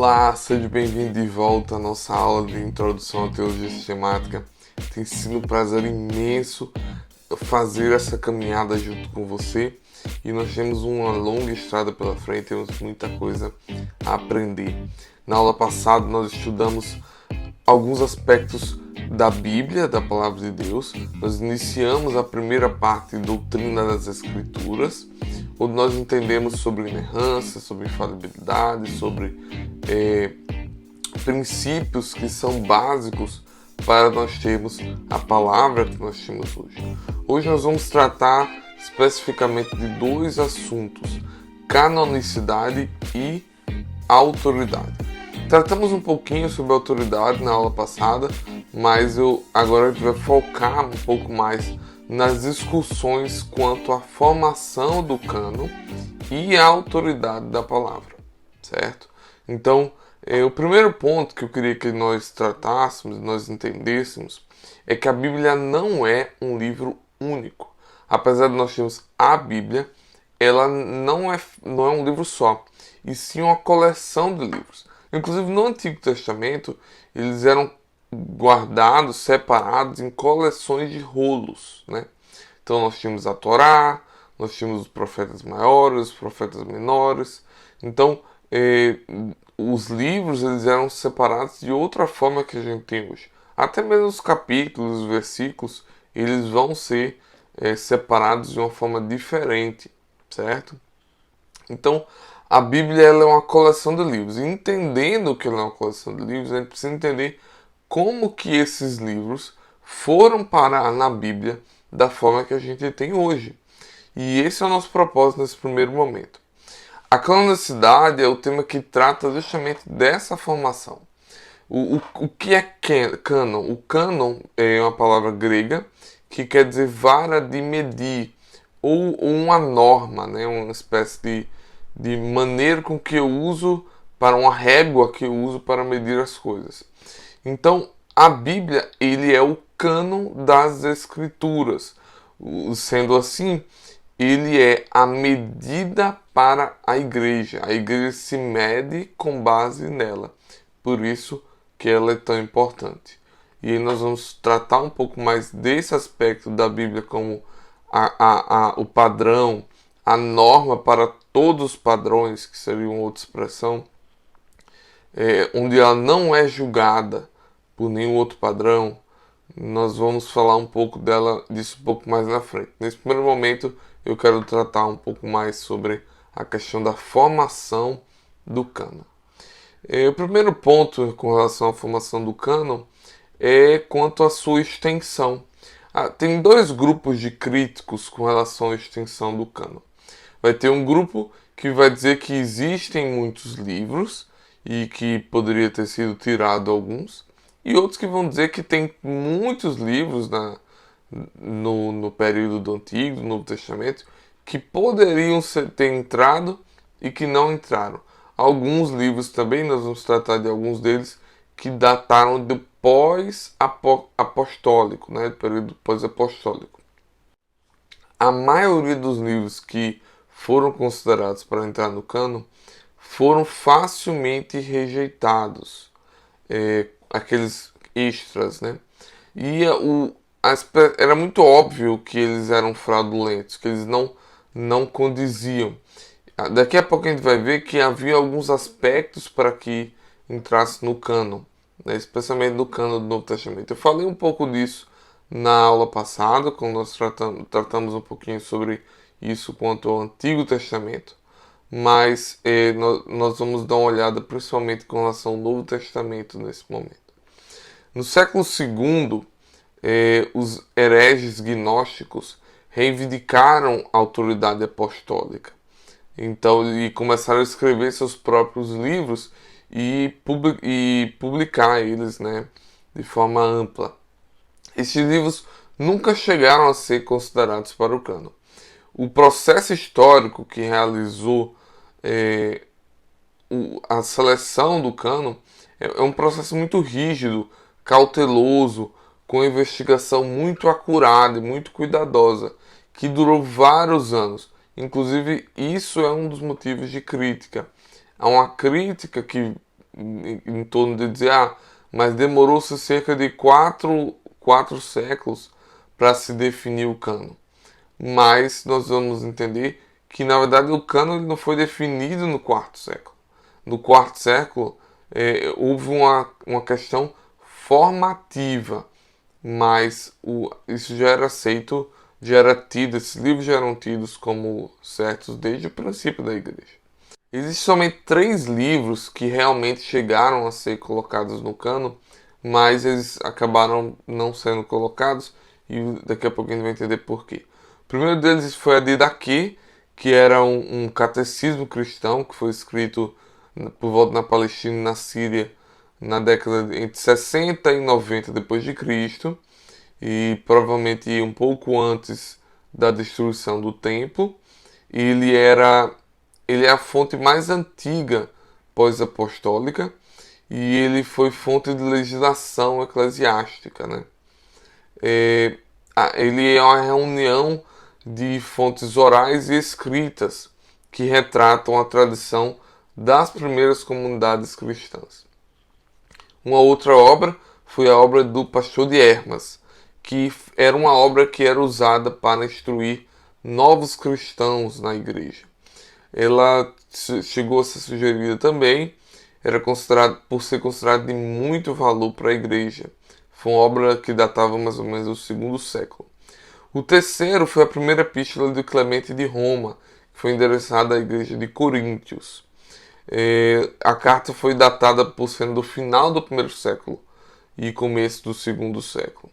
Olá, seja bem-vindo de volta à nossa aula de introdução à teologia sistemática. Tem sido um prazer imenso fazer essa caminhada junto com você e nós temos uma longa estrada pela frente, temos muita coisa a aprender. Na aula passada nós estudamos alguns aspectos da Bíblia, da Palavra de Deus. Nós iniciamos a primeira parte, Doutrina das Escrituras, onde nós entendemos sobre inerrância, sobre infalibilidade, sobre princípios que são básicos para nós termos a palavra que nós temos hoje. Hoje nós vamos tratar especificamente de dois assuntos: canonicidade e autoridade. Tratamos um pouquinho sobre autoridade na aula passada, mas agora a gente vai focar um pouco mais nas discussões quanto à formação do cânon e a autoridade da palavra, certo? Então, o primeiro ponto que eu queria que nós tratássemos, nós entendêssemos, é que a Bíblia não é um livro único. Apesar de nós termos a Bíblia, ela não é um livro só, e sim uma coleção de livros. Inclusive no Antigo Testamento, eles eram guardados, separados em coleções de rolos, né? Então nós tínhamos a Torá, nós tínhamos os profetas maiores, os profetas menores. Então os livros eles eram separados de outra forma que a gente tem hoje. Até mesmo os capítulos, os versículos, eles vão ser separados de uma forma diferente, certo? Então a Bíblia ela é uma coleção de livros. E entendendo que ela é uma coleção de livros, a gente precisa entender como que esses livros foram parar na Bíblia da forma que a gente tem hoje. E esse é o nosso propósito nesse primeiro momento. A canonicidade é o tema que trata justamente dessa formação. O que é cânon? O cânon é uma palavra grega que quer dizer vara de medir, ou uma norma, né? Uma espécie de maneira com que eu uso, para uma régua que eu uso para medir as coisas. Então, a Bíblia ele é o cânon das Escrituras. Sendo assim, ele é a medida para a igreja. A igreja se mede com base nela. Por isso que ela é tão importante. E aí nós vamos tratar um pouco mais desse aspecto da Bíblia como o padrão, a norma para todos os padrões, que seria uma outra expressão, onde ela não é julgada por nenhum outro padrão. Nós vamos falar um pouco disso um pouco mais na frente. Nesse primeiro momento, eu quero tratar um pouco mais sobre a questão da formação do cânon. O primeiro ponto com relação à formação do cânon é quanto à sua extensão. Tem dois grupos de críticos com relação à extensão do cânon. Vai ter um grupo que vai dizer que existem muitos livros e que poderia ter sido tirado alguns, e outros que vão dizer que tem muitos livros no período do Antigo, do Novo Testamento, que poderiam ter entrado e que não entraram. Alguns livros também, nós vamos tratar de alguns deles, que dataram do pós-apostólico, né, do período pós-apostólico. A maioria dos livros que foram considerados para entrar no cânon foram facilmente rejeitados, aqueles extras, né? E era muito óbvio que eles eram fraudulentos, que eles não condiziam. Daqui a pouco a gente vai ver que havia alguns aspectos para que entrasse no cânon, né? Especialmente no cânon do Novo Testamento. Eu falei um pouco disso na aula passada, quando nós tratamos um pouquinho sobre isso quanto ao Antigo Testamento, mas nós vamos dar uma olhada principalmente com relação ao Novo Testamento nesse momento. No século II, os hereges gnósticos reivindicaram a autoridade apostólica. Então, e começaram a escrever seus próprios livros e publicar eles, né, de forma ampla. Esses livros nunca chegaram a ser considerados para o cânon. O processo histórico que realizou a seleção do cânon é um processo muito rígido, cauteloso, com investigação muito acurada e muito cuidadosa, que durou vários anos. Inclusive, isso é um dos motivos de crítica. Há uma crítica que em torno de dizer, mas demorou-se cerca de quatro séculos para se definir o cânon. Mas nós vamos entender que, na verdade, o cânon não foi definido no quarto século. No quarto século, houve uma questão formativa, mas isso já era aceito, já era tido, esses livros já eram tidos como certos desde o princípio da igreja. Existem somente 3 livros que realmente chegaram a ser colocados no cânon, mas eles acabaram não sendo colocados, e daqui a pouco a gente vai entender por quê. O primeiro deles foi a Didaquê, que era um catecismo cristão que foi escrito por volta na Palestina e na Síria na década entre 60 e 90 depois de Cristo, e provavelmente um pouco antes da destruição do templo. Ele é a fonte mais antiga pós-apostólica e ele foi fonte de legislação eclesiástica, né? Ele é uma reunião de fontes orais e escritas que retratam a tradição das primeiras comunidades cristãs. Uma outra obra foi a obra do pastor de Hermas, que era uma obra que era usada para instruir novos cristãos na igreja. Ela chegou a ser sugerida também, era considerado, por ser considerada de muito valor para a igreja. Foi uma obra que datava mais ou menos do segundo século. O terceiro foi a primeira epístola de Clemente de Roma, que foi endereçada à igreja de Coríntios. A carta foi datada por sendo do final do primeiro século e começo do segundo século.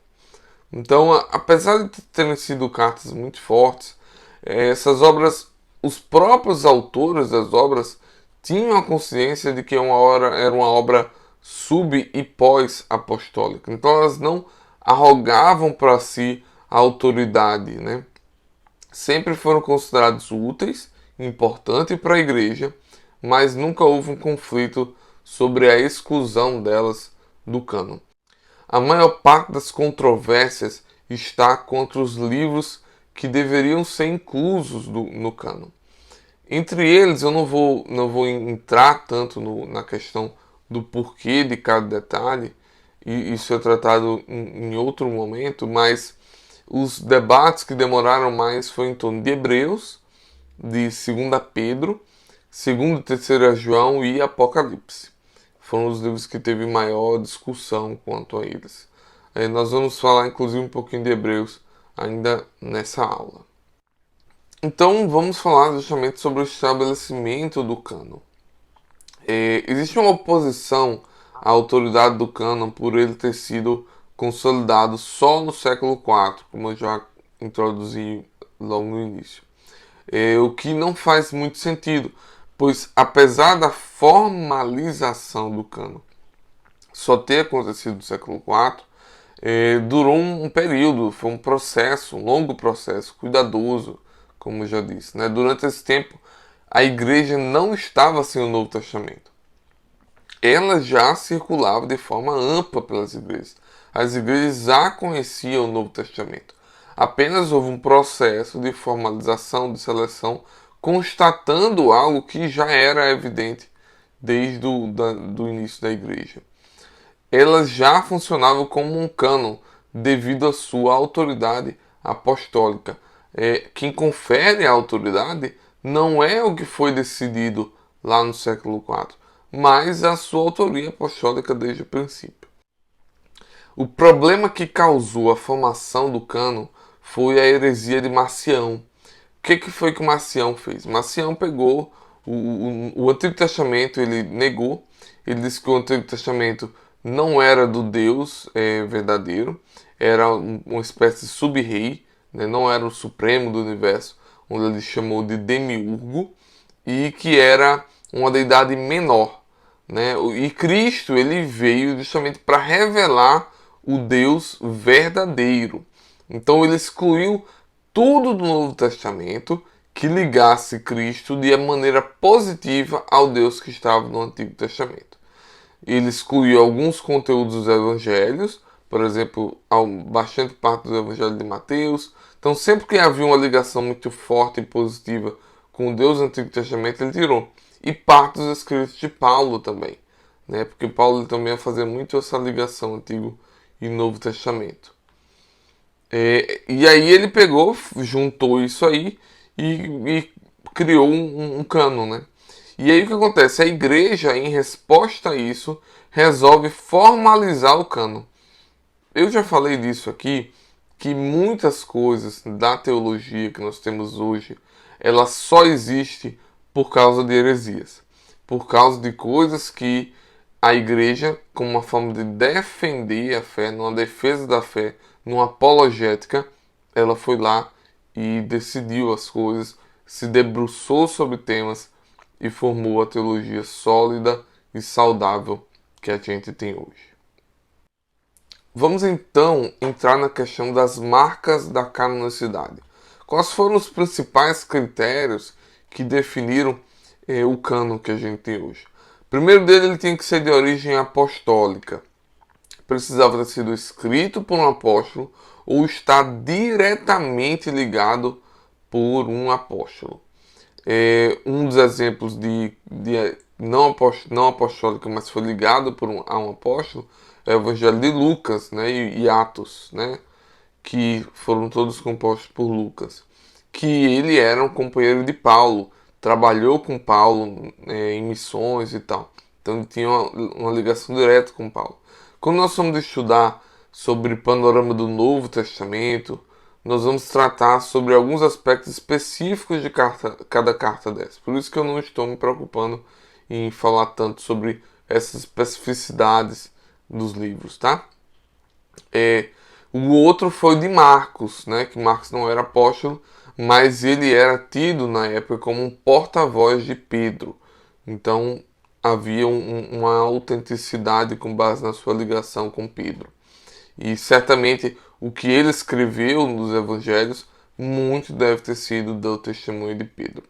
Então, apesar de terem sido cartas muito fortes, essas obras, os próprios autores das obras tinham a consciência de que era uma obra sub- e pós-apostólica. Então elas não arrogavam para si a autoridade, né? Sempre foram considerados úteis, importantes para a igreja, mas nunca houve um conflito sobre a exclusão delas do cânon. A maior parte das controvérsias está contra os livros que deveriam ser inclusos no cânon. Entre eles, eu não vou entrar tanto na questão do porquê de cada detalhe, e isso é tratado em outro momento, mas os debates que demoraram mais foi em torno de Hebreus, de 2 Pedro, 2 e 3 João e Apocalipse. Foram os livros que teve maior discussão quanto a eles. Nós vamos falar inclusive um pouquinho de Hebreus ainda nessa aula. Então vamos falar justamente sobre o estabelecimento do cânon. Existe uma oposição à autoridade do cânon por ele ter sido consolidado só no século IV, como eu já introduzi logo no início. O que não faz muito sentido, pois apesar da formalização do cânon só ter acontecido no século IV, durou um período, foi um processo, um longo processo, cuidadoso, como eu já disse, né? Durante esse tempo, a igreja não estava sem o Novo Testamento. Ela já circulava de forma ampla pelas igrejas. As igrejas já conheciam o Novo Testamento. Apenas houve um processo de formalização, de seleção, constatando algo que já era evidente desde do início da igreja. Elas já funcionavam como um cânon devido à sua autoridade apostólica. Quem confere a autoridade não é o que foi decidido lá no século IV, mas a sua autoria apostólica desde o princípio. O problema que causou a formação do cânon foi a heresia de Marcião. O que foi que Marcião fez? Marcião pegou o Antigo Testamento, ele negou, ele disse que o Antigo Testamento não era do Deus verdadeiro, era uma espécie de sub-rei, né? Não era o supremo do universo, onde ele chamou de demiurgo, e que era uma deidade menor, né? E Cristo ele veio justamente para revelar o Deus verdadeiro. Então ele excluiu tudo do Novo Testamento que ligasse Cristo de maneira positiva ao Deus que estava no Antigo Testamento. Ele excluiu alguns conteúdos dos evangelhos, por exemplo, bastante parte do evangelho de Mateus. Então, sempre que havia uma ligação muito forte e positiva com o Deus do Antigo Testamento, ele tirou. E parte dos escritos de Paulo também, né? Porque Paulo também ia fazer muito essa ligação Antigo e Novo Testamento. E aí ele pegou, juntou isso aí e criou um cânon, né? E aí o que acontece? A igreja, em resposta a isso, resolve formalizar o cânon. Eu já falei disso aqui, que muitas coisas da teologia que nós temos hoje, ela só existe por causa de heresias. Por causa de coisas que a igreja, como uma forma de defender a fé, numa defesa da fé, numa apologética, ela foi lá e decidiu as coisas, se debruçou sobre temas e formou a teologia sólida e saudável que a gente tem hoje. Vamos então entrar na questão das marcas da canonicidade. Quais foram os principais critérios que definiram o cânon que a gente tem hoje? O primeiro dele, ele tinha que ser de origem apostólica. Precisava ter sido escrito por um apóstolo ou estar diretamente ligado por um apóstolo. Um dos exemplos de não apostólica, mas foi ligado a um apóstolo, é o Evangelho de Lucas, né, e Atos, né, que foram todos compostos por Lucas, que ele era um companheiro de Paulo, trabalhou com Paulo em missões e tal. Então ele tinha uma ligação direta com Paulo. Quando nós vamos estudar sobre o panorama do Novo Testamento, nós vamos tratar sobre alguns aspectos específicos de cada carta dessa. Por isso que eu não estou me preocupando em falar tanto sobre essas especificidades dos livros, tá? O outro foi o de Marcos, né? Que Marcos não era apóstolo, mas ele era tido na época como um porta-voz de Pedro. Então havia uma autenticidade com base na sua ligação com Pedro. E certamente o que ele escreveu nos evangelhos muito deve ter sido do testemunho de Pedro.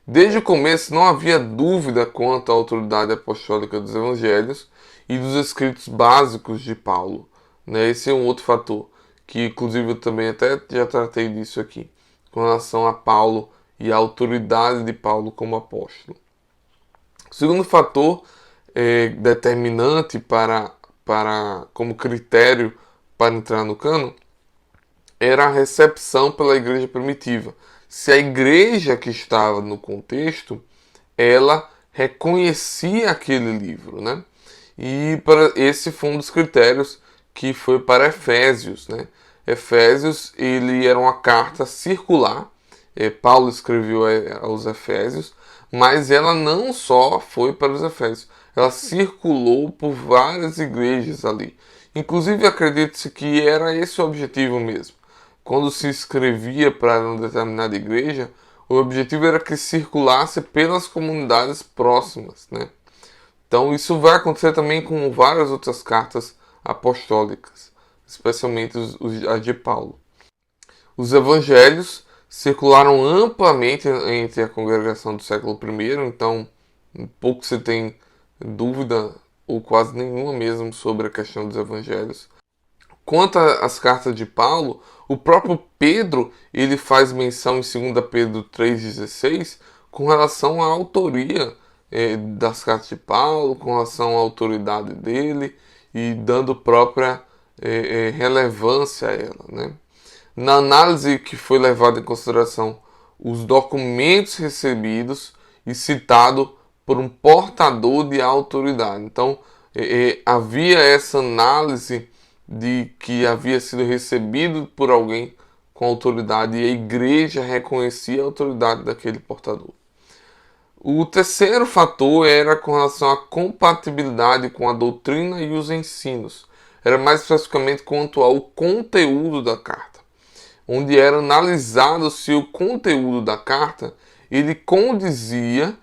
Desde o começo não havia dúvida quanto à autoridade apostólica dos evangelhos e dos escritos básicos de Paulo, né? Esse é um outro fator, que inclusive eu também até já tratei disso aqui, com relação a Paulo e a autoridade de Paulo como apóstolo. O segundo fator determinante como critério para entrar no cânon era a recepção pela igreja primitiva. Se a igreja que estava no contexto, ela reconhecia aquele livro, né? E esse foi um dos critérios que foi para Efésios, né? Efésios, ele era uma carta circular. Paulo escreveu aos Efésios, mas ela não só foi para os Efésios, ela circulou por várias igrejas ali. Inclusive, acredita-se que era esse o objetivo mesmo. Quando se escrevia para uma determinada igreja, o objetivo era que circulasse pelas comunidades próximas, né? Então isso vai acontecer também com várias outras cartas apostólicas, especialmente as de Paulo. Os evangelhos circularam amplamente entre a congregação do século I, então pouco se tem dúvida, ou quase nenhuma mesmo, sobre a questão dos evangelhos. Quanto às cartas de Paulo, o próprio Pedro ele faz menção em 2 Pedro 3,16 com relação à autoria das cartas de Paulo, com relação à autoridade dele e dando própria relevância a ela, né? Na análise que foi levada em consideração os documentos recebidos e citado por um portador de autoridade. Então, havia essa análise de que havia sido recebido por alguém com autoridade e a igreja reconhecia a autoridade daquele portador. O terceiro fator era com relação à compatibilidade com a doutrina e os ensinos. Era mais especificamente quanto ao conteúdo da carta, onde era analisado se o conteúdo da carta ele condizia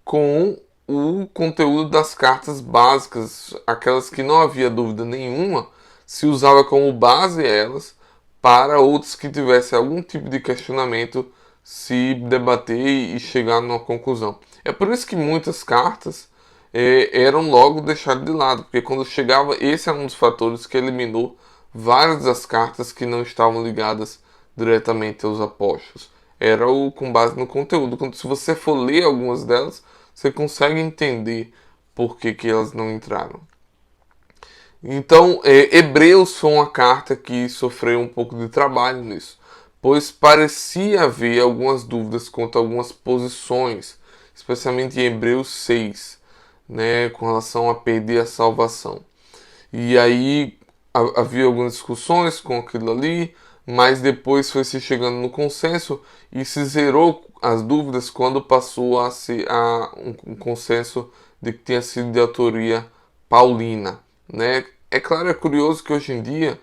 com o conteúdo das cartas básicas, aquelas que não havia dúvida nenhuma, se usava como base elas para outros que tivessem algum tipo de questionamento se debater e chegar numa conclusão. É por isso que muitas cartas eram logo deixadas de lado, porque quando chegava, esse era um dos fatores que eliminou várias das cartas que não estavam ligadas diretamente aos apóstolos. Era com base no conteúdo. Se você for ler algumas delas, você consegue entender por que elas não entraram. Então, Hebreus foi uma carta que sofreu um pouco de trabalho nisso, pois parecia haver algumas dúvidas quanto a algumas posições, especialmente em Hebreus 6, né, com relação a perder a salvação. E aí havia algumas discussões com aquilo ali, mas depois foi se chegando no consenso e se zerou as dúvidas quando passou a ser um consenso de que tinha sido de autoria paulina, né? É claro, é curioso que hoje em dia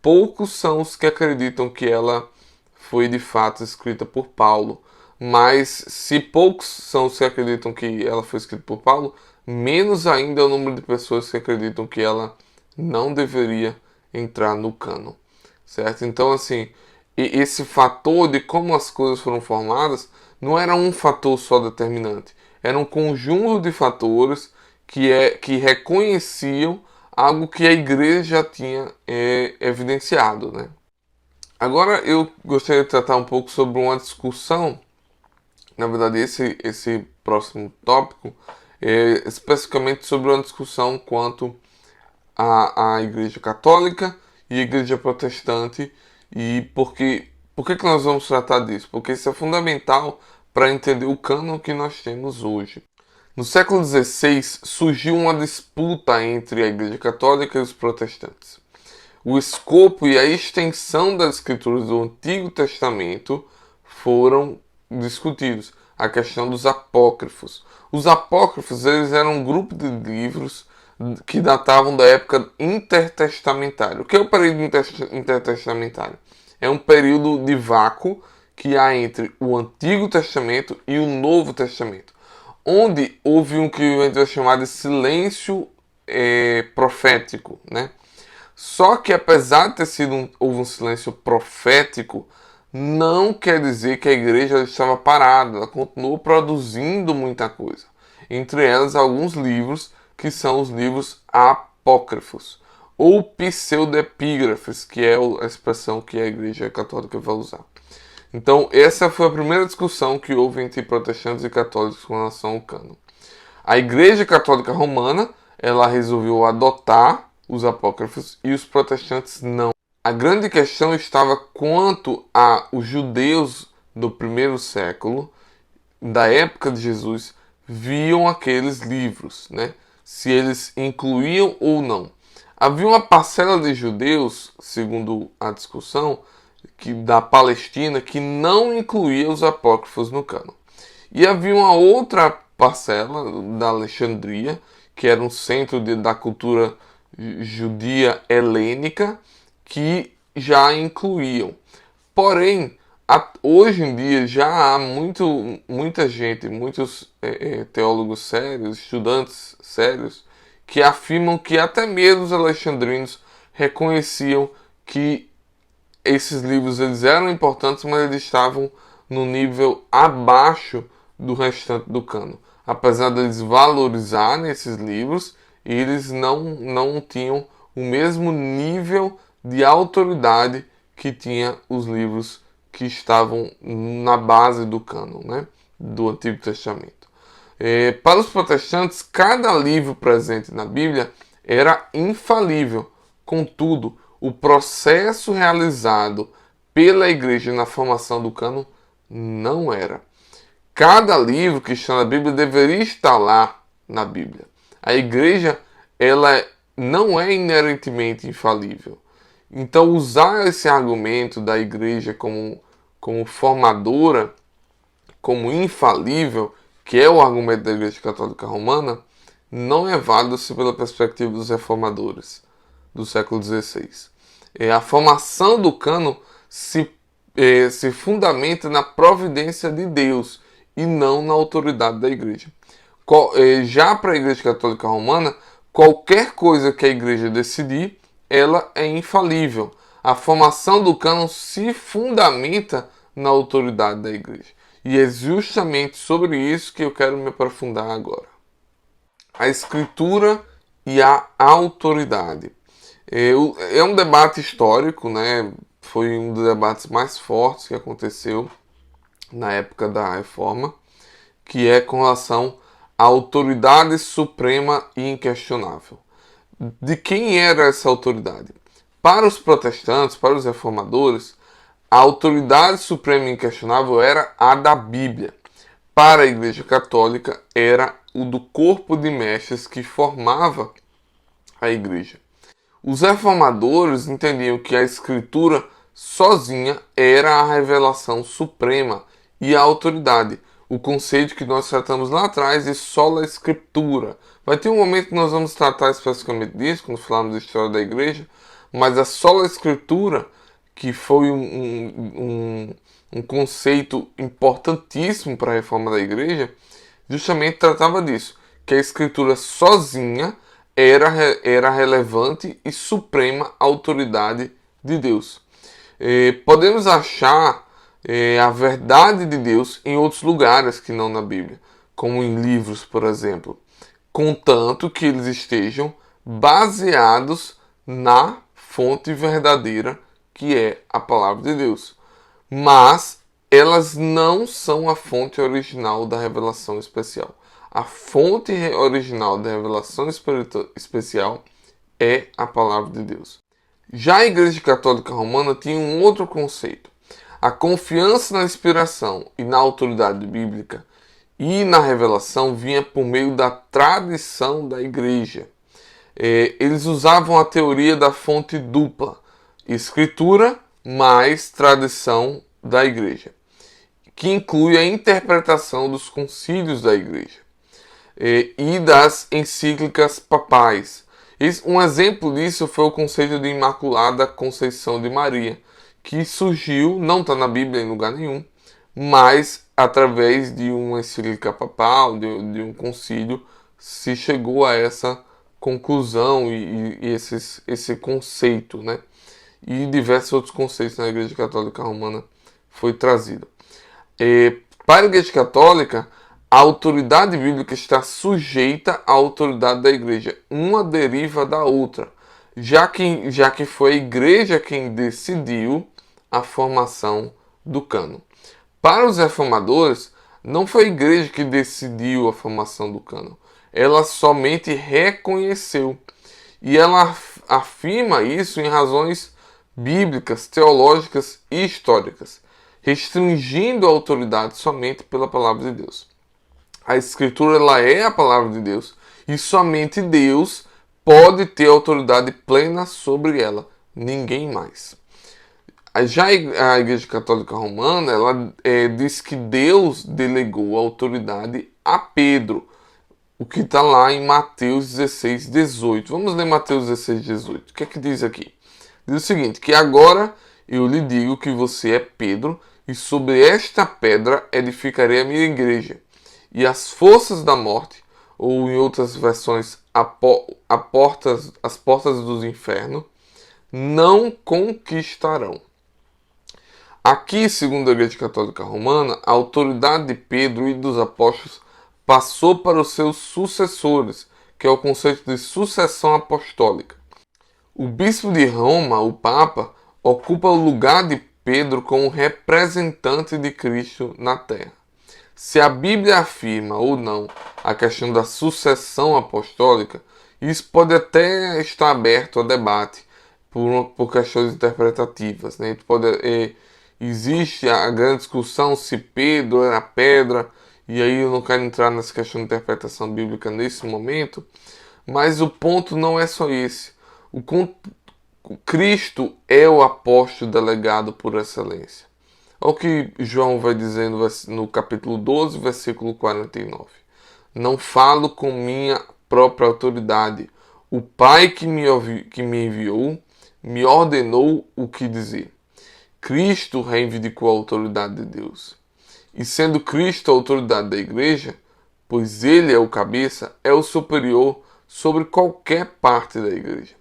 poucos são os que acreditam que ela foi de fato escrita por Paulo. Mas se poucos são os que acreditam que ela foi escrita por Paulo, menos ainda é o número de pessoas que acreditam que ela não deveria entrar no cânon, certo? Então, assim, esse fator de como as coisas foram formadas não era um fator só determinante, era um conjunto de fatores que reconheciam algo que a igreja já tinha evidenciado, né? Agora eu gostaria de tratar um pouco sobre uma discussão. Na verdade, esse próximo tópico é especificamente sobre uma discussão quanto à Igreja Católica e a Igreja Protestante. E por que nós vamos tratar disso? Porque isso é fundamental para entender o cânon que nós temos hoje. No século XVI surgiu uma disputa entre a Igreja Católica e os protestantes. O escopo e a extensão das escrituras do Antigo Testamento foram discutidos. A questão dos apócrifos. Os apócrifos eles eram um grupo de livros que datavam da época intertestamentária. O que é o período intertestamentário? É um período de vácuo que há entre o Antigo Testamento e o Novo Testamento, onde houve um que a gente vai chamar de silêncio profético, né? Só que apesar de ter sido houve um silêncio profético, não quer dizer que a igreja estava parada, ela continuou produzindo muita coisa. Entre elas, alguns livros que são os livros apócrifos, ou pseudepígrafes, que é a expressão que a igreja católica vai usar. Então, essa foi a primeira discussão que houve entre protestantes e católicos com relação ao cânon. A Igreja Católica Romana, ela resolveu adotar os apócrifos e os protestantes não. A grande questão estava quanto a os judeus do primeiro século, da época de Jesus, viam aqueles livros, né? Se eles incluíam ou não. Havia uma parcela de judeus, segundo a discussão, da Palestina, que não incluía os apócrifos no cânon. E havia uma outra parcela da Alexandria, que era um centro da cultura judia helênica, que já incluíam. Porém, hoje em dia já há muita gente, muitos teólogos sérios, estudantes sérios, que afirmam que até mesmo os alexandrinos reconheciam que esses livros eles eram importantes, mas eles estavam no nível abaixo do restante do cânon. Apesar de eles valorizarem esses livros, eles não tinham o mesmo nível de autoridade que tinha os livros que estavam na base do cânon, né, do Antigo Testamento. Para os protestantes, cada livro presente na Bíblia era infalível. Contudo, o processo realizado pela igreja na formação do cânon não era. Cada livro que está na Bíblia deveria estar lá na Bíblia. A igreja ela não é inerentemente infalível. Então, usar esse argumento da igreja como formadora, como infalível, que é o argumento da Igreja Católica Romana, não é válido se pela perspectiva dos reformadores do século XVI. A formação do cânon se fundamenta na providência de Deus e não na autoridade da igreja. Já para a Igreja Católica Romana, qualquer coisa que a igreja decidir, ela é infalível. A formação do cânon se fundamenta na autoridade da igreja. E é justamente sobre isso que eu quero me aprofundar agora. A escritura e a autoridade. É um debate histórico, né? Foi um dos debates mais fortes que aconteceu na época da Reforma, que é com relação a autoridade suprema e inquestionável. De quem era essa autoridade? Para os protestantes, para os reformadores, a autoridade suprema e inquestionável era a da Bíblia. Para a Igreja Católica, era o do corpo de mestres que formava a Igreja. Os reformadores entendiam que a Escritura sozinha era a revelação suprema e a autoridade. O conceito que nós tratamos lá atrás de sola Escritura. Vai ter um momento que nós vamos tratar especificamente disso, quando falarmos da história da Igreja, mas a sola Escritura, que foi um conceito importantíssimo para a reforma da Igreja, justamente tratava disso, que a Escritura sozinha era relevante e suprema autoridade de Deus. Podemos achar a verdade de Deus em outros lugares que não na Bíblia, como em livros, por exemplo, contanto que eles estejam baseados na fonte verdadeira, que é a palavra de Deus. Mas elas não são a fonte original da revelação especial. A fonte original da revelação especial é a palavra de Deus. Já a Igreja Católica Romana tinha um outro conceito. A confiança na inspiração e na autoridade bíblica e na revelação vinha por meio da tradição da Igreja. Eles usavam a teoria da fonte dupla, Escritura mais tradição da Igreja, que inclui a interpretação dos concílios da Igreja e das encíclicas papais. Um exemplo disso foi o conceito de Imaculada Conceição de Maria, que surgiu, não está na Bíblia em lugar nenhum, mas através de uma encíclica papal, de um concílio, se chegou a essa conclusão e esse conceito, né? E diversos outros conceitos na Igreja Católica Romana foi trazido. Para a Igreja Católica, a autoridade bíblica está sujeita à autoridade da Igreja. Uma deriva da outra, já que foi a Igreja quem decidiu a formação do cânon. Para os reformadores, não foi a Igreja que decidiu a formação do cânon. Ela somente reconheceu. E ela afirma isso em razões bíblicas, teológicas e históricas, restringindo a autoridade somente pela palavra de Deus. A Escritura ela é a palavra de Deus e somente Deus pode ter autoridade plena sobre ela, ninguém mais. Já a Igreja Católica Romana ela diz que Deus delegou a autoridade a Pedro, o que está lá em Mateus 16, 18. Vamos ler Mateus 16, 18. O que é que diz aqui? Diz o seguinte, que agora eu lhe digo que você é Pedro, e sobre esta pedra edificarei a minha igreja, e as forças da morte, ou em outras versões, as portas dos infernos, não conquistarão. Aqui, segundo a Igreja Católica Romana, a autoridade de Pedro e dos apóstolos passou para os seus sucessores, que é o conceito de sucessão apostólica. O bispo de Roma, o Papa, ocupa o lugar de Pedro como representante de Cristo na Terra. Se a Bíblia afirma ou não a questão da sucessão apostólica, isso pode até estar aberto a debate por questões interpretativas, né? Existe a grande discussão se Pedro era pedra, e aí eu não quero entrar nessa questão de interpretação bíblica nesse momento, mas o ponto não é só esse. Cristo é o apóstolo delegado por excelência. Olha o que João vai dizendo no capítulo 12, versículo 49. Não falo com minha própria autoridade. O Pai que me enviou me ordenou o que dizer. Cristo reivindicou a autoridade de Deus. E sendo Cristo a autoridade da igreja, pois ele é o cabeça, é o superior sobre qualquer parte da igreja,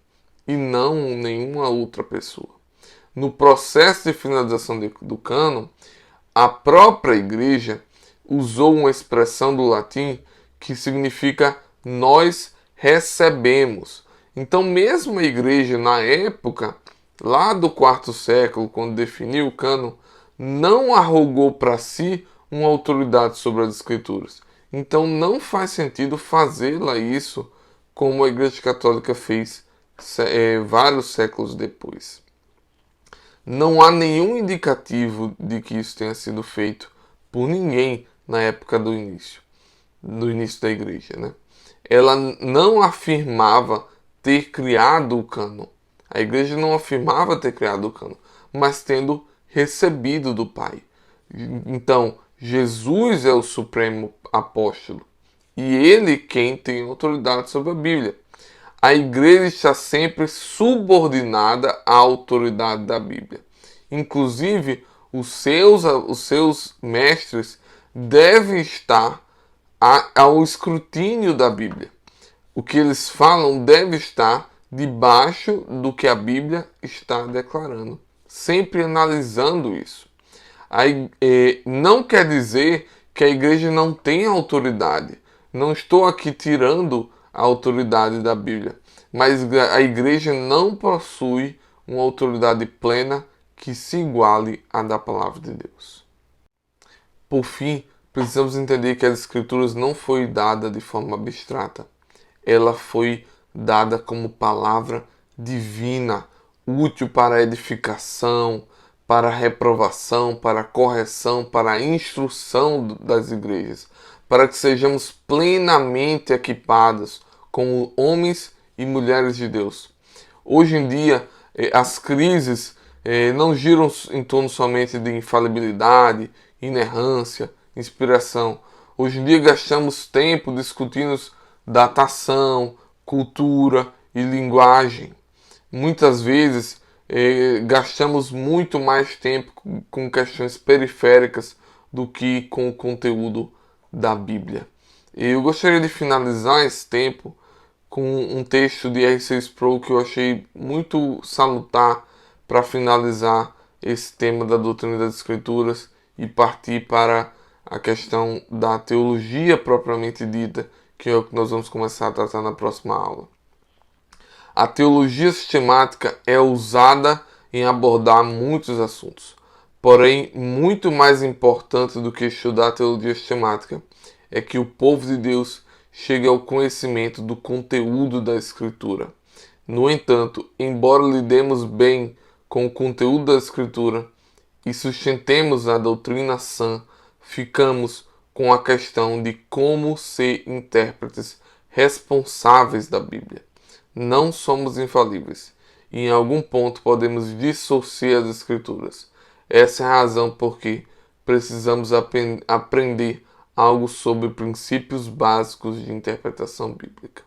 e não nenhuma outra pessoa. No processo de finalização do cânon, a própria igreja usou uma expressão do latim que significa nós recebemos. Então, mesmo a igreja na época, lá do quarto século, quando definiu o cânon, não arrogou para si uma autoridade sobre as escrituras. Então não faz sentido fazê-la isso como a Igreja Católica fez vários séculos depois. Não há nenhum indicativo de que isso tenha sido feito por ninguém na época do início da Igreja, né? Ela não afirmava ter criado o cânon. A Igreja não afirmava ter criado o cânon, mas tendo recebido do Pai. Então, Jesus é o supremo apóstolo e ele quem tem autoridade sobre a Bíblia. A Igreja está sempre subordinada à autoridade da Bíblia. Inclusive, os seus mestres devem estar ao escrutínio da Bíblia. O que eles falam deve estar debaixo do que a Bíblia está declarando, sempre analisando isso. Não quer dizer que a igreja não tem autoridade. Não estou aqui tirando a autoridade da Bíblia, mas a igreja não possui uma autoridade plena que se iguale à da palavra de Deus. Por fim, precisamos entender que as Escrituras não foi dada de forma abstrata. Ela foi dada como palavra divina, útil para a edificação, para a reprovação, para a correção, para a instrução das igrejas, para que sejamos plenamente equipados como homens e mulheres de Deus. Hoje em dia, as crises não giram em torno somente de infalibilidade, inerrância, inspiração. Hoje em dia gastamos tempo discutindo datação, cultura e linguagem. Muitas vezes gastamos muito mais tempo com questões periféricas do que com o conteúdo da Bíblia. Eu gostaria de finalizar esse tempo com um texto de R.C. Sproul que eu achei muito salutar para finalizar esse tema da doutrina das Escrituras e partir para a questão da teologia propriamente dita, que é o que nós vamos começar a tratar na próxima aula. A teologia sistemática é usada em abordar muitos assuntos. Porém, muito mais importante do que estudar a teologia sistemática é que o povo de Deus chegue ao conhecimento do conteúdo da Escritura. No entanto, embora lidemos bem com o conteúdo da Escritura e sustentemos a doutrina sã, ficamos com a questão de como ser intérpretes responsáveis da Bíblia. Não somos infalíveis e em algum ponto podemos dissociar as Escrituras. Essa é a razão por que precisamos aprender algo sobre princípios básicos de interpretação bíblica.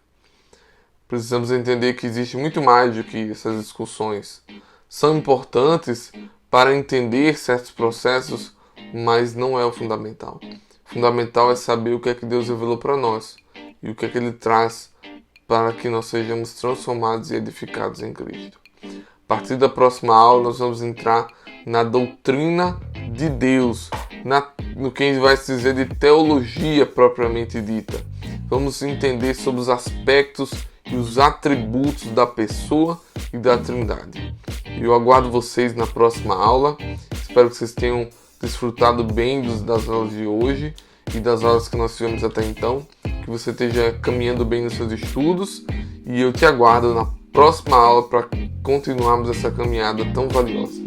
Precisamos entender que existe muito mais do que essas discussões. São importantes para entender certos processos, mas não é o fundamental. O fundamental é saber o que é que Deus revelou para nós e o que é que Ele traz para que nós sejamos transformados e edificados em Cristo. A partir da próxima aula, nós vamos entrar na doutrina de Deus, no que vai se dizer de teologia propriamente dita. Vamos entender sobre os aspectos e os atributos da pessoa e da Trindade. Eu aguardo vocês na próxima aula. Espero que vocês tenham desfrutado bem das aulas de hoje e das aulas que nós tivemos até então. Que você esteja caminhando bem nos seus estudos e eu te aguardo na próxima aula para continuarmos essa caminhada tão valiosa.